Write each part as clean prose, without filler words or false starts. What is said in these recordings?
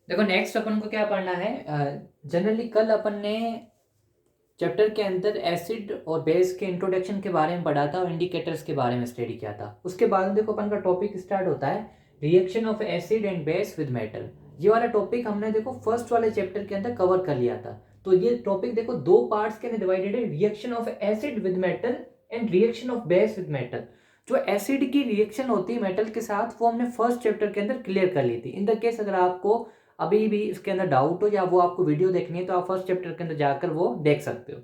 देखो नेक्स्ट अपन को क्या पढ़ना है। जनरली कल अपन ने चैप्टर के अंदर एसिड और बेस के इंट्रोडक्शन के बारे में पढ़ा था और इंडिकेटर्स के बारे में स्टडी किया था। उसके बाद में देखो अपन का टॉपिक स्टार्ट होता है reaction of acid and base with metal. ये वाला टॉपिक हमने देखो फर्स्ट वाले चैप्टर के अंदर कवर कर लिया था। तो ये टॉपिक देखो दो पार्ट्स के अंदर डिवाइडेड है, reaction of acid with metal and reaction of base with metal. जो एसिड की रिएक्शन होती है मेटल के साथ वो हमने फर्स्ट चैप्टर के अंदर क्लियर कर ली थी। इन द केस अगर आपको अभी भी इसके अंदर डाउट हो या वो आपको वीडियो देखनी है तो आप फर्स्ट चैप्टर के अंदर जाकर वो देख सकते हो।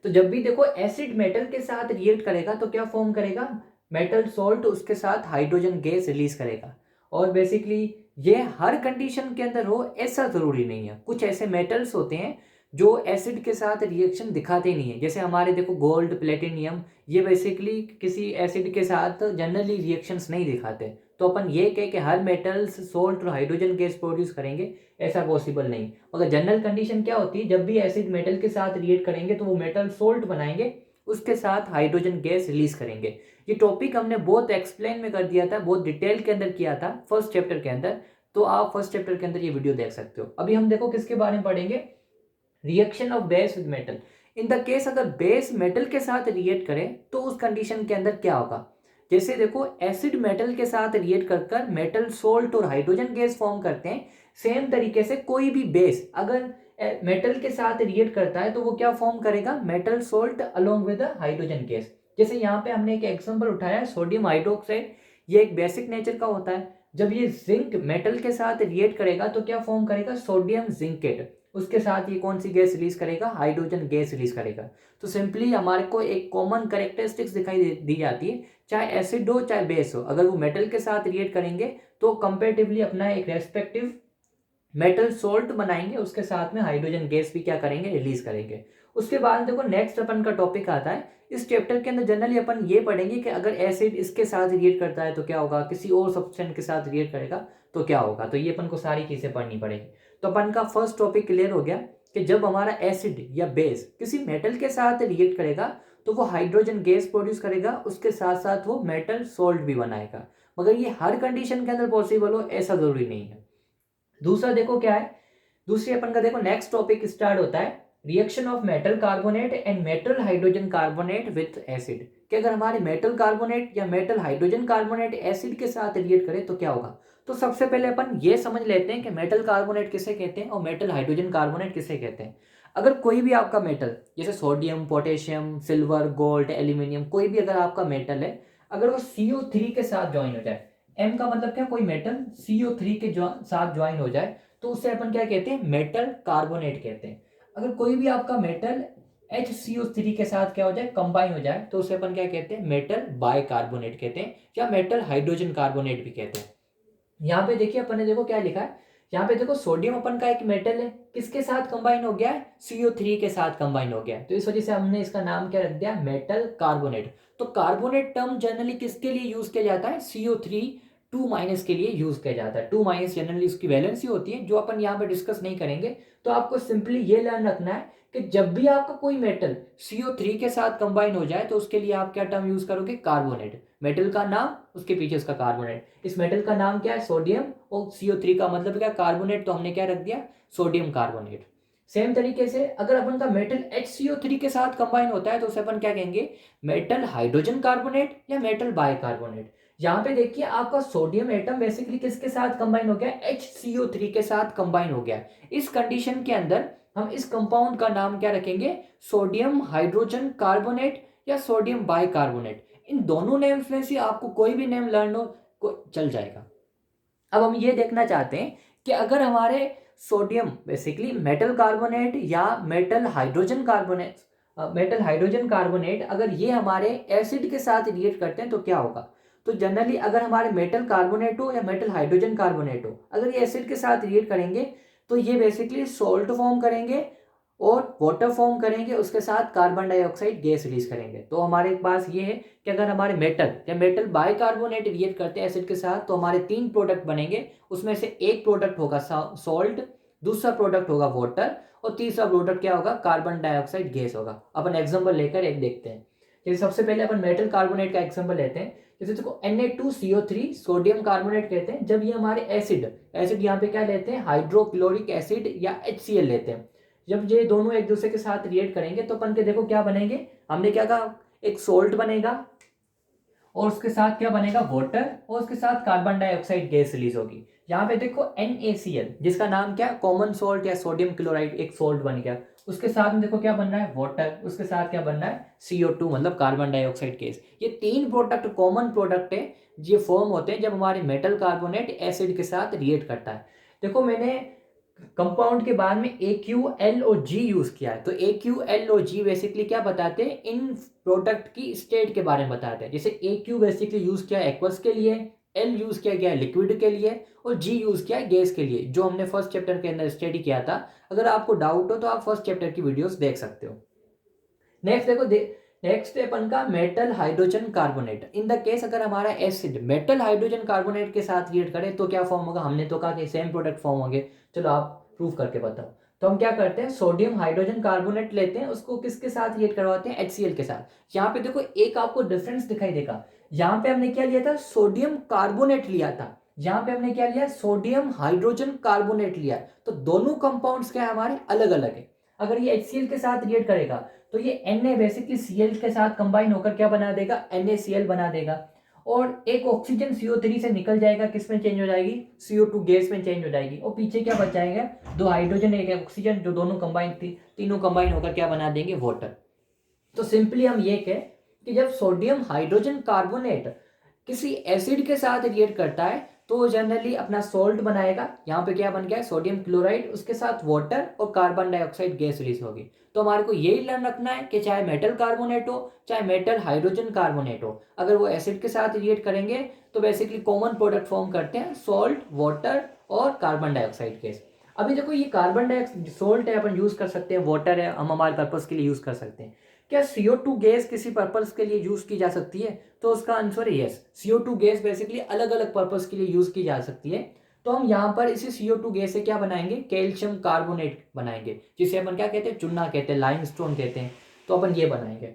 तो जब भी देखो एसिड मेटल के साथ रिएक्ट करेगा तो क्या फॉर्म करेगा, मेटल सॉल्ट उसके साथ हाइड्रोजन गैस रिलीज करेगा। और बेसिकली ये हर कंडीशन के अंदर हो ऐसा जरूरी नहीं है। कुछ ऐसे मेटल्स होते हैं जो एसिड के साथ रिएक्शन दिखाते नहीं है, जैसे हमारे देखो गोल्ड प्लेटिनियम, ये बेसिकली किसी एसिड के साथ जनरली रिएक्शंस नहीं दिखाते। तो अपन ये कह के हर मेटल्स सोल्ट और हाइड्रोजन गैस प्रोड्यूस करेंगे ऐसा पॉसिबल नहीं। मगर जनरल कंडीशन क्या होती है, जब भी एसिड मेटल के साथ रिएक्ट करेंगे तो वो मेटल सोल्ट बनाएंगे, उसके साथ हाइड्रोजन गैस रिलीज करेंगे। ये टॉपिक हमने बहुत एक्सप्लेन में कर दिया था, बहुत डिटेल के अंदर किया था फर्स्ट चैप्टर के अंदर। तो आप फर्स्ट चैप्टर के अंदर ये वीडियो देख सकते हो। अभी हम देखो किसके बारे में पढ़ेंगे, reaction of base with metal. In the case अगर बेस मेटल के साथ रिएक्ट करे तो उस कंडीशन के अंदर क्या होगा। जैसे देखो एसिड मेटल के साथ रिएक्ट कर कर मेटल सोल्ट और हाइड्रोजन गैस फॉर्म करते हैं। सेम तरीके से कोई भी बेस अगर मेटल के साथ रिएक्ट करता है तो वो क्या फॉर्म करेगा, metal salt along with hydrogen gas. जैसे यहाँ पे हमने एक एग्जांपल उठाया सोडियम हाइड्रोक्साइड, ये एक बेसिक नेचर का होता है। जब ये जिंक मेटल के साथ रिएक्ट करेगा तो क्या फॉर्म करेगा, सोडियम जिंकेट। उसके साथ ये कौन सी गैस रिलीज करेगा, हाइड्रोजन गैस रिलीज करेगा। तो सिंपली हमारे को एक कॉमन कैरेक्टरिस्टिक्स दिखाई दी जाती है, चाहे एसिड हो चाहे बेस हो, अगर वो मेटल के साथ रिएक्ट करेंगे तो कंपेरेटिवली अपना एक रेस्पेक्टिव मेटल सोल्ट बनाएंगे, उसके साथ में हाइड्रोजन गैस भी क्या करेंगे, रिलीज करेंगे। उसके बाद देखो नेक्स्ट अपन का टॉपिक आता है इस चैप्टर के अंदर। जनरली अपन ये पढ़ेंगे कि अगर एसिड इसके साथ रिएक्ट करता है तो क्या होगा, किसी और सब्सटेंस के साथ रिएक्ट करेगा तो क्या होगा। तो ये अपन को सारी चीजें पढ़नी पड़ेगी। तो अपन का फर्स्ट टॉपिक क्लियर हो गया कि जब हमारा एसिड या बेस किसी मेटल के साथ रिएक्ट करेगा तो वो हाइड्रोजन गैस प्रोड्यूस करेगा, उसके साथ साथ वो मेटल सोल्ट भी बनाएगा। मगर ये हर कंडीशन के अंदर पॉसिबल हो ऐसा जरूरी नहीं है। दूसरा देखो क्या है, दूसरी अपन का देखो नेक्स्ट टॉपिक स्टार्ट होता है reaction of metal carbonate and metal hydrogen carbonate with acid. कि अगर हमारे मेटल कार्बोनेट या मेटल हाइड्रोजन कार्बोनेट एसिड के साथ रिएक्ट करे तो क्या होगा। तो सबसे पहले अपन ये समझ लेते हैं कि मेटल कार्बोनेट किसे कहते हैं और मेटल हाइड्रोजन कार्बोनेट किसे कहते हैं। अगर कोई भी आपका मेटल जैसे sodium, potassium, silver, gold, aluminium, कोई भी अगर आपका मेटल है, अगर वो CO3 के साथ ज्वाइन हो जाए, एम का मतलब क्या, कोई मेटल CO3 के साथ ज्वाइन हो जाए तो उससे अपन क्या कहते हैं, मेटल कार्बोनेट कहते हैं। अगर कोई भी आपका मेटल HCO3 के साथ क्या हो जाए, कंबाइन हो जाए, तो उसे अपन क्या कहते हैं, मेटल बाय कार्बोनेट कहते हैं या मेटल हाइड्रोजन कार्बोनेट भी कहते हैं। यहाँ पे देखिए अपन ने देखो क्या लिखा है, यहाँ पे देखो सोडियम अपन का एक मेटल है, किसके साथ कंबाइन हो गया है, CO3 के साथ कंबाइन हो गया है। तो इस वजह से हमने इसका नाम क्या रख दिया, मेटल कार्बोनेट। तो कार्बोनेट टर्म जनरली किसके लिए यूज किया जाता है, CO3 2- के लिए यूज किया जाता है। 2- जनरली उसकी वैलेंसी होती है जो अपन यहाँ पे डिस्कस नहीं करेंगे। तो आपको सिंपली ये लर्न रखना है कि जब भी आपका कोई मेटल CO3 के साथ कंबाइन हो जाए तो उसके लिए आप क्या टर्म यूज करोगे, कार्बोनेट। मेटल का नाम उसके पीछे उसका कार्बोनेट। इस मेटल का नाम क्या है, सोडियम, और CO3 का मतलब क्या, कार्बोनेट। तो हमने क्या रख दिया, सोडियम कार्बोनेट। सेम तरीके से अगर अपन का मेटल HCO3 के साथ कंबाइन होता है तो उसे अपन क्या कहेंगे, मेटल हाइड्रोजन कार्बोनेट या मेटल बाय कार्बोनेट। यहाँ पे देखिए आपका सोडियम एटम बेसिकली किसके साथ कंबाइन हो गया, HCO3 के साथ कंबाइन हो गया। इस कंडीशन के अंदर हम इस कंपाउंड का नाम क्या रखेंगे, सोडियम हाइड्रोजन कार्बोनेट या सोडियम बाय कार्बोनेट। इन दोनों नेम्स में से आपको कोई भी नेम लर्न हो को चल जाएगा। अब हम ये देखना चाहते हैं कि अगर हमारे सोडियम बेसिकली मेटल कार्बोनेट या मेटल हाइड्रोजन कार्बोनेट अगर ये हमारे एसिड के साथ रिएक्ट करते हैं तो क्या होगा। तो जनरली अगर हमारे मेटल कार्बोनेट हो या मेटल हाइड्रोजन कार्बोनेट हो, अगर ये एसिड के साथ रिएक्ट करेंगे तो ये बेसिकली सोल्ट फॉर्म करेंगे और वाटर फॉर्म करेंगे, उसके साथ कार्बन डाइऑक्साइड गैस रिलीज करेंगे। तो हमारे पास ये है कि अगर हमारे मेटल या मेटल बाइकार्बोनेट रिएक्ट करते हैं एसिड के साथ तो हमारे 3 प्रोडक्ट बनेंगे। उसमें से एक प्रोडक्ट होगा सॉल्ट, दूसरा प्रोडक्ट होगा वाटर, और तीसरा प्रोडक्ट क्या होगा, कार्बन डाइऑक्साइड गैस होगा। अपन एग्जांपल लेकर एक देखते हैं। जैसे सबसे पहले अपन मेटल कार्बोनेट का एग्जांपल लेते हैं। जैसे देखो Na2CO3 सोडियम कार्बोनेट कहते हैं जब ये हमारे एसिड यहाँ पे क्या लेते हैं, हाइड्रोक्लोरिक एसिड या HCl लेते हैं। जब ये दोनों एक दूसरे के साथ रिएक्ट करेंगे तो अपन के देखो क्या बनेंगे, हमने क्या कहा, एक सोल्ट बनेगा और उसके साथ क्या बनेगा, वाटर, और उसके साथ कार्बन डाइऑक्साइड गैस रिलीज होगी। यहाँ पे देखो NaCl जिसका नाम क्या, कॉमन सोल्ट या सोडियम क्लोराइड, एक सोल्ट बन गया। उसके साथ में देखो क्या बन रहा है, वाटर, उसके साथ क्या बन रहा है, CO2 मतलब कार्बन डाइऑक्साइड गैस। ये तीन प्रोडक्ट कॉमन प्रोडक्ट है, ये फॉर्म होते हैं जब हमारे मेटल कार्बोनेट एसिड के साथ रिएक्ट करता है। देखो मैंने कंपाउंड के बाद में AQL और G यूज किया है, तो AQL और G बेसिकली क्या बताते हैं, इन प्रोडक्ट की स्टेट के बारे में बताते हैं। जैसे AQ बेसिकली यूज किया है एक्वस के लिए, L यूज किया गया है लिक्विड के लिए, और G यूज किया है गैस के लिए, जो हमने फर्स्ट चैप्टर के अंदर स्टडी किया था। अगर आपको डाउट हो तो आप फर्स्ट चैप्टर की वीडियोस देख सकते हो। नेक्स्ट देखो नेक्स्ट है अपन का metal hydrogen carbonate. In the case अगर हमारा एसिड मेटल हाइड्रोजन कार्बोनेट के साथ रिएक्ट करे तो क्या फॉर्म होगा, हमने तो कहा कि सेम प्रोडक्ट फॉर्म होंगे। चलो आप प्रूव करके बताओ। तो हम क्या करते हैं, सोडियम हाइड्रोजन कार्बोनेट लेते हैं, उसको किसके साथ रिएक्ट करवाते हैं, HCl के साथ। यहाँ पे देखो एक आपको डिफरेंस दिखाई देगा, यहाँ पे हमने क्या लिया था, सोडियम कार्बोनेट लिया था, यहाँ पे हमने क्या लिया, सोडियम हाइड्रोजन कार्बोनेट लिया। तो दोनों कंपाउंड्स क्या है हमारे, अलग अलग है। अगर ये HCl के साथ रिएक्ट करेगा तो ये Na बेसिकली Cl के साथ कंबाइन होकर क्या बना देगा, NaCl बना देगा। और एक ऑक्सीजन CO3 से निकल जाएगा, किस में चेंज हो जाएगी, CO2 गैस में चेंज हो जाएगी। और पीछे क्या बच जाएगा, दो हाइड्रोजन एक ऑक्सीजन, जो दोनों कंबाइन तीनों कंबाइन होकर क्या बना देंगे, वाटर। तो सिंपली हम ये कहें कि जब सोडियम हाइड्रोजन कार्बोनेट किसी एसिड के साथ रिएक्ट करता है तो जनरली अपना सोल्ट बनाएगा। यहाँ पे क्या बन गया है, सोडियम क्लोराइड, उसके साथ वाटर और कार्बन डाइऑक्साइड गैस रिलीज होगी। तो हमारे को यही लर्न रखना है कि चाहे मेटल कार्बोनेट हो चाहे मेटल हाइड्रोजन कार्बोनेट हो, अगर वो एसिड के साथ रिएक्ट करेंगे तो बेसिकली कॉमन प्रोडक्ट फॉर्म करते हैं, सॉल्ट, वाटर और कार्बन डाइऑक्साइड गैस। अभी देखो ये कार्बन डाइऑक्साइड सोल्ट है, अपन यूज कर सकते हैं, वाटर है हम हमारे पर्पज के लिए यूज कर सकते हैं। क्या CO2 गैस किसी पर्पस के लिए यूज की जा सकती है, तो उसका आंसर है यस। CO2 गैस बेसिकली अलग अलग पर्पस के लिए यूज की जा सकती है। तो हम यहाँ पर इसी CO2 गैस से क्या बनाएंगे, कैल्शियम कार्बोनेट बनाएंगे, जिसे अपन क्या कहते हैं, चूना कहते हैं, लाइमस्टोन कहते हैं। तो अपन ये बनाएंगे।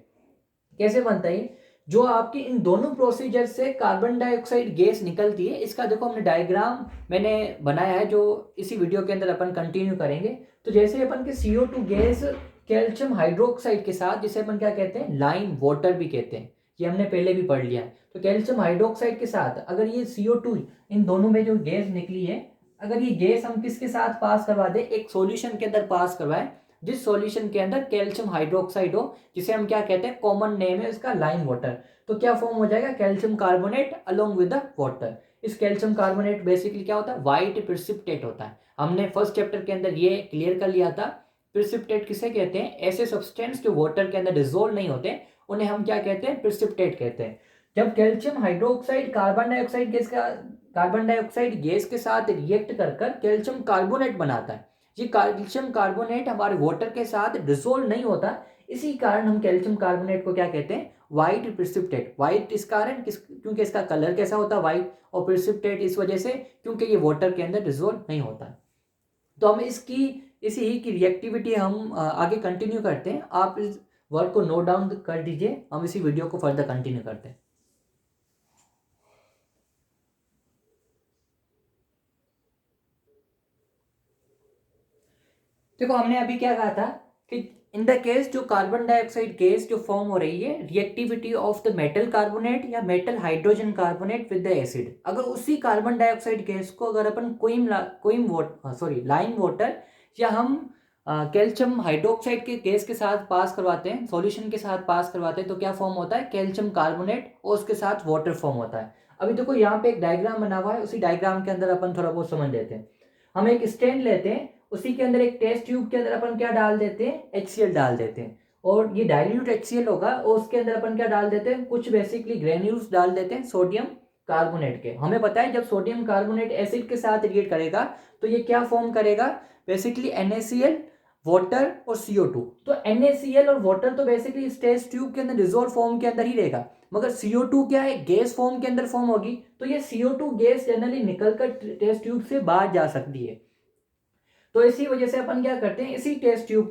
कैसे बनता है, जो आपकी इन दोनों प्रोसीजर से कार्बन डाइऑक्साइड गैस निकलती है, इसका देखो हमने डायग्राम मैंने बनाया है, जो इसी वीडियो के अंदर अपन कंटिन्यू करेंगे। तो जैसे अपन के CO2 गैस कैल्शियम हाइड्रोक्साइड के साथ, जिसे अपन क्या कहते हैं, लाइम वाटर भी कहते हैं, ये हमने पहले भी पढ़ लिया है। तो कैल्शियम हाइड्रोक्साइड के साथ अगर ये CO2, इन दोनों में जो गैस निकली है, अगर ये गैस हम किसके साथ पास करवा दें, एक सॉल्यूशन के अंदर पास करवाएं, जिस सॉल्यूशन के अंदर कैल्शियम हाइड्रोक्साइड हो, जिसे हम क्या कहते हैं, कॉमन नेम है इसका लाइम वाटर, तो क्या फॉर्म हो जाएगा, calcium carbonate along with the water. इस कैल्शियम कार्बोनेट बेसिकली क्या होता है, व्हाइट प्रिसिपिटेट होता है। हमने फर्स्ट चैप्टर के अंदर ये क्लियर कर लिया था। प्रिसिपिटेट किसे कहते हैं, ऐसे सब्सटेंस जो वाटर के अंदर डिसोल्व नहीं होते उन्हें हम क्या कहते हैं, प्रिसिपिटेट कहते हैं। जब calcium hydroxide carbon dioxide gas के साथ रिएक्ट कर कैल्शियम कार्बोनेट बनाता है, ये कैल्शियम कार्बोनेट हमारे वाटर के साथ डिसोल्व नहीं होता, इसी कारण हम कैल्शियम कार्बोनेट को क्या कहते हैं, व्हाइट प्रिसिपिटेट। व्हाइट इस कारण क्योंकि इसका कलर कैसा होता है, व्हाइट, और प्रिसिपिटेट इस वजह से क्योंकि ये वाटर के अंदर डिसोल्व नहीं होता। तो हम इसी ही की रिएक्टिविटी हम आगे कंटिन्यू करते हैं। आप इस वर्ड को नोट डाउन कर दीजिए, हम इसी वीडियो को फर्दर कंटिन्यू करते हैं। देखो हमने अभी क्या कहा था कि इन द केस जो कार्बन डाइऑक्साइड गैस जो फॉर्म हो रही है, reactivity of the metal carbonate या metal hydrogen carbonate with the acid, अगर उसी कार्बन डाइऑक्साइड गैस को अगर अपन लाइम वाटर या हम कैल्शियम हाइड्रोक्साइड के गैस के साथ पास करवाते हैं, सॉल्यूशन के साथ पास करवाते हैं, तो क्या फॉर्म होता है, कैल्शियम कार्बोनेट, और उसके साथ वाटर फॉर्म होता है। अभी देखो यहाँ पे एक डायग्राम बना हुआ है, उसी डायग्राम के अंदर अपन थोड़ा बहुत समझ लेते हैं। हम एक स्टैंड लेते हैं, उसी के अंदर एक टेस्ट ट्यूब के अंदर अपन क्या डाल देते हैं, HCl डाल देते हैं, और ये डाइल्यूट HCl होगा, और उसके अंदर अपन क्या डाल देते हैं, कुछ बेसिकली ग्रेन्यूल्स डाल देते हैं सोडियम कार्बोनेट के। हमें पता है जब सोडियम कार्बोनेट एसिड के साथ रिएक्ट करेगा तो ये क्या फॉर्म करेगा, बेसिकली NaCl, वाटर और CO2। तो NaCl और वाटर तो बेसिकली इस टेस्ट ट्यूब के अंदर डिसॉल्व फॉर्म के अंदर ही रहेगा, मगर CO2 क्या है, गैस फॉर्म के अंदर फॉर्म होगी। तो ये CO2 गैस जनरली निकलकर टेस्ट ट्यूब से बाहर जा सकती है। तो इसी वजह से अपन क्या करते हैं, इसी टेस्ट ट्यूब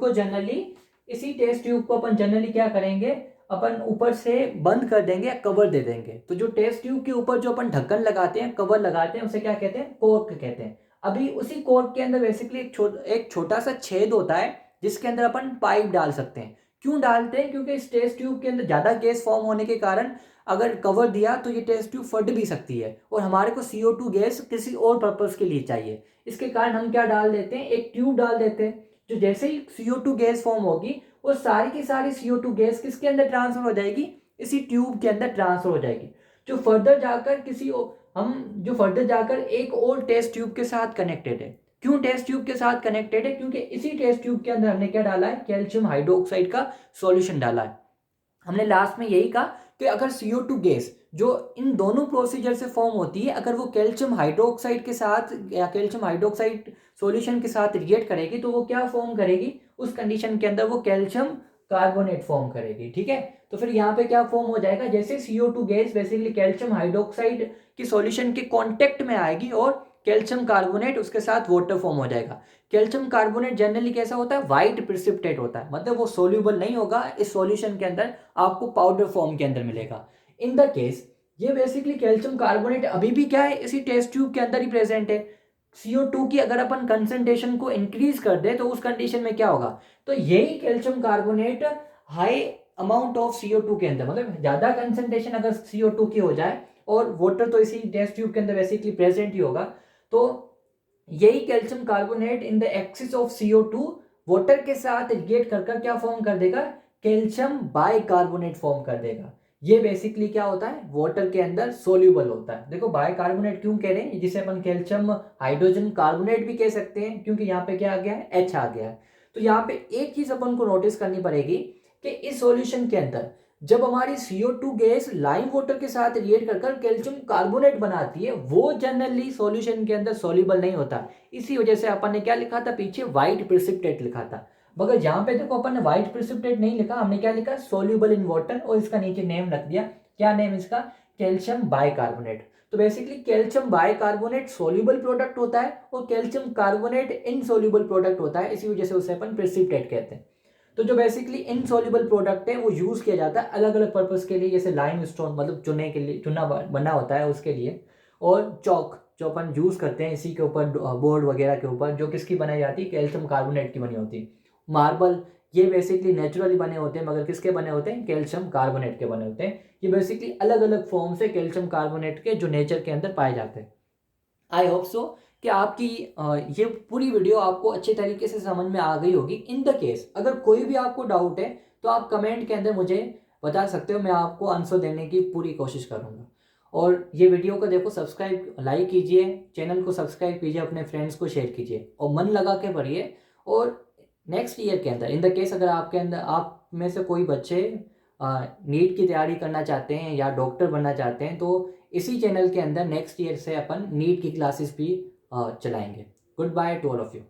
को अपन जनरली क्या करेंगे, अपन ऊपर से बंद कर देंगे या कवर दे देंगे। तो जो टेस्ट ट्यूब के ऊपर जो अपन ढक्कन लगाते हैं, कवर लगाते हैं, उसे क्या कहते हैं? कॉर्क कहते हैं। अभी उसी कॉर्क के अंदर बेसिकली एक छोटा सा छेद होता है जिसके अंदर अपन पाइप डाल सकते हैं। क्यों डालते हैं? क्योंकि इस टेस्ट ट्यूब के अंदर ज़्यादा गैस फॉर्म होने के कारण अगर कवर दिया तो ये टेस्ट ट्यूब फट भी सकती है, और हमारे को CO2 गैस किसी और पर्पज़ के लिए चाहिए। इसके कारण हम क्या डाल देते हैं? एक ट्यूब डाल देते हैं, जो जैसे ही CO2 गैस फॉर्म होगी वो सारी की सारी CO2 गैस किसके अंदर ट्रांसफर हो जाएगी? इसी ट्यूब के अंदर ट्रांसफर हो जाएगी, जो फर्दर जाकर एक और टेस्ट ट्यूब के साथ कनेक्टेड है। क्यों टेस्ट ट्यूब के साथ कनेक्टेड है? क्योंकि इसी टेस्ट ट्यूब के अंदर हमने क्या डाला है? कैल्शियम हाइड्रोक्साइड का सॉल्यूशन डाला है। हमने लास्ट में यही कहा कि अगर CO2 गैस जो इन दोनों प्रोसीजर से फॉर्म होती है, अगर वो कैल्शियम हाइड्रोक्साइड के साथ या कैल्शियम हाइड्रोक्साइड सॉल्यूशन के साथ रिएक्ट करेगी तो वो क्या फॉर्म करेगी? उस कंडीशन के अंदर वो कैल्शियम कार्बोनेट फॉर्म करेगी। ठीक है, तो फिर यहाँ पे क्या फॉर्म हो जाएगा? जैसे CO2 gas basically calcium hydroxide की सॉल्यूशन के कांटेक्ट में आएगी और कैल्शियम कार्बोनेट उसके साथ वाटर फॉर्म हो जाएगा। कैल्शियम कार्बोनेट जनरली कैसा होता है? वाइट प्रिसिपिटेट होता है, मतलब वो सोल्यूबल नहीं होगा इस सॉल्यूशन के अंदर, आपको पाउडर फॉर्म के अंदर मिलेगा। इन द केस ये बेसिकली कैल्शियम कार्बोनेट अभी भी क्या है? इसी टेस्ट ट्यूब के अंदर ही प्रेजेंट है। CO2 की अगर अपन कंसंट्रेशन को इंक्रीज कर दे तो उस कंडीशन में क्या होगा? तो यही calcium carbonate high amount of CO2 के अंदर, मतलब ज्यादा कंसंट्रेशन अगर CO2 की हो जाए, और वाटर तो इसी टेस्ट ट्यूब के अंदर बेसिकली प्रेजेंट ही होगा, तो यही calcium carbonate in the axis of CO2 water के साथ रिएक्ट कर क्या फॉर्म कर देगा? कैल्शियम बाइकार्बोनेट फॉर्म कर देगा। ये बेसिकली क्या होता है? वाटर के अंदर सोल्यूबल होता है। देखो बाइकार्बोनेट क्यों कह रहे हैं, जिसे अपन कैल्शियम हाइड्रोजन कार्बोनेट भी कह सकते हैं, क्योंकि यहाँ पे क्या आ गया है? H आ गया है। तो यहाँ पे एक चीज अपन को नोटिस करनी पड़ेगी कि इस सॉल्यूशन के अंदर जब हमारी CO2 गैस लाइम वाटर के साथ रिएक्ट कर कैल्शियम कार्बोनेट बनाती है, वो जनरली सॉल्यूशन के अंदर सॉल्यूबल नहीं होता। इसी वजह से अपन ने क्या लिखा था पीछे? व्हाइट प्रिसिपिटेट लिखा था। मगर यहाँ पे देखो अपन ने व्हाइट प्रिसिपिटेट नहीं लिखा, हमने क्या लिखा? सॉल्यूबल इन वाटर, और इसका नीचे नेम रख दिया। क्या नेम इसका? Calcium bicarbonate. तो basically calcium bicarbonate soluble product होता है और कैल्शियम कार्बोनेट इनसॉल्यूबल प्रोडक्ट होता है, इसी वजह से उसे अपन प्रिसिपिटेट कहते हैं। तो जो बेसिकली इनसॉल्युबल प्रोडक्ट है वो यूज किया जाता है अलग अलग पर्पस के लिए, जैसे लाइम स्टोन मतलब चुने के लिए, चुना बना होता है उसके लिए, और चौक जो अपन यूज करते हैं इसी के ऊपर बोर्ड वगैरह के ऊपर, जो किसकी बनाई जाती है? कैल्शियम कार्बोनेट की बनी होती है। मार्बल ये बेसिकली नेचुरली बने होते हैं, मगर किसके बने होते हैं? कैल्शियम कार्बोनेट के बने होते हैं। ये बेसिकली अलग अलग फॉर्म से कैल्शियम कार्बोनेट के जो नेचर के अंदर पाए जाते हैं। आई होप सो कि आपकी ये पूरी वीडियो आपको अच्छे तरीके से समझ में आ गई होगी। इन द केस अगर कोई भी आपको डाउट है तो आप कमेंट के अंदर मुझे बता सकते हो, मैं आपको आंसर देने की पूरी कोशिश करूँगा। और ये वीडियो को देखो, सब्सक्राइब लाइक कीजिए, चैनल को सब्सक्राइब कीजिए, अपने फ्रेंड्स को शेयर कीजिए और मन लगा के पढ़िए। और नेक्स्ट ईयर के अंदर इन द केस अगर आपके अंदर आप में से कोई बच्चे नीट की तैयारी करना चाहते हैं या डॉक्टर बनना चाहते हैं, तो इसी चैनल के अंदर नेक्स्ट ईयर से अपन नीट की क्लासेस भी चलाएंगे। Good by two all of you.